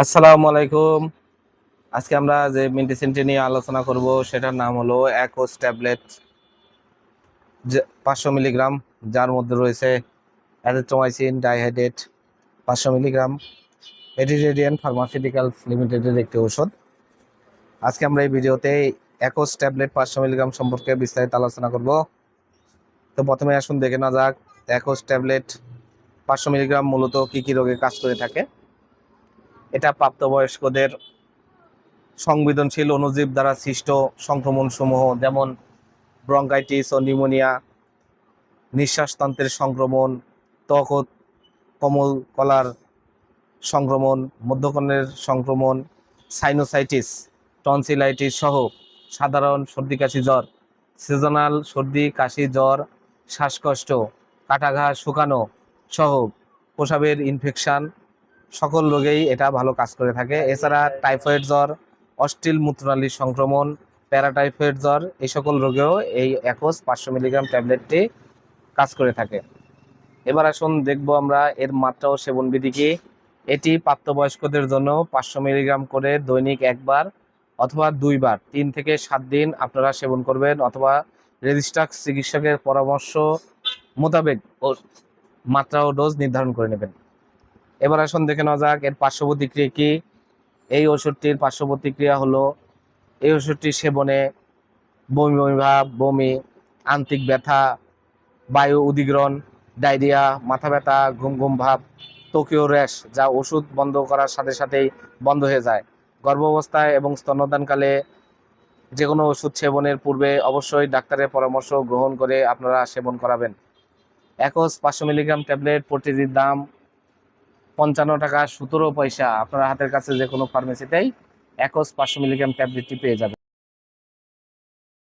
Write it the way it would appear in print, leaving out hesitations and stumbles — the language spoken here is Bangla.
আসসালামু আলাইকুম। আজকে আমরা যে মেডিসিনটি নিয়ে আলোচনা করব সেটার নাম হলো অ্যাকোস ট্যাবলেট 500 মিলিগ্রাম, যার মধ্যে রয়েছে অ্যাজিথ্রোমাইসিন ডাইহাইড্রেট 500 মিলিগ্রাম। এটি রেডিয়েন্ট ফার্মাসিউটিক্যালস লিমিটেডের একটি ওষুধ। আজকে আমরা এই ভিডিওতে অ্যাকোস ট্যাবলেট 500 মিলিগ্রাম সম্পর্কে বিস্তারিত আলোচনা করব। তো প্রথমে আসুন দেখে নেওয়া যাক অ্যাকোস ট্যাবলেট 500 মিলিগ্রাম মূলত কী কী রোগে কাজ করে থাকে। এটা প্রাপ্তবয়স্কদের সংবেদনশীল অণুজীব দ্বারা সৃষ্ট সংক্রমণসমূহ, যেমন ব্রঙ্কাইটিস ও নিউমোনিয়া, নিঃশ্বাসতন্ত্রের সংক্রমণ, ত্বক ও কোমল কলার সংক্রমণ, মধ্যকর্ণের সংক্রমণ, সাইনোসাইটিস, টনসিলাইটিস সহ সাধারণ সর্দি কাশি জ্বর, সিজনাল সর্দি কাশি জ্বর, শ্বাসকষ্ট, কাটাঘা শুকানো সহ প্রস্রাবের ইনফেকশন, সকল রোগেই এটা ভালো কাজ করে থাকে। এছাড়া টাইফয়েড জ্বর, অস্টিল মূত্রনালীর সংক্রমণ, প্যারাটাইফয়েড জ্বর, এই সকল রোগেও এই অ্যাকোস 500 মিলিগ্রাম ট্যাবলেটটি কাজ করে থাকে। এবার আসুন দেখব আমরা এর মাত্রা ও সেবনবিধি কি। এটি প্রাপ্তবয়স্কদের জন্য 500 মিলিগ্রাম করে দৈনিক একবার অথবা 2বার 3 থেকে 7 দিন আপনারা সেবন করবেন, অথবা রেজিস্টার্ড চিকিৎসকের পরামর্শ মোতাবেক মাত্রা ও ডোজ নির্ধারণ করে নেবেন। এবার আসুন দেখে নেওয়া যাক এর পার্শ্ব প্রতিক্রিয়া কি। এই ওষুধটির পার্শ্ব প্রতিক্রিয়া হলো এই ওষুধটি সেবনে বমি বমি ভাব, বমি, আন্ত্রিক ব্যথা, বায়ু অধিগ্রহণ, ডায়রিয়া, মাথা ব্যথা, ঘুম ঘুম ভাব, ত্বকীয় র্যাশ যা ওষুধ বন্ধ করার সাথে সাথেই বন্ধ হয়ে যায়। গর্ভাবস্থায় এবং স্তন্যদানকালে যে কোনো ওষুধ সেবনের পূর্বে অবশ্যই ডাক্তারের পরামর্শ গ্রহণ করে আপনারা সেবন করাবেন। অ্যাকোস 500 মিলিগ্রাম ট্যাবলেট প্রতিটির দাম 55 টাকা 17 পয়সা। আপনারা হাতের কাছে যে কোনো ফার্মেসিতেই অ্যাকোস 500 মিলিগ্রাম ট্যাবলেটটি পেয়ে যাবেন।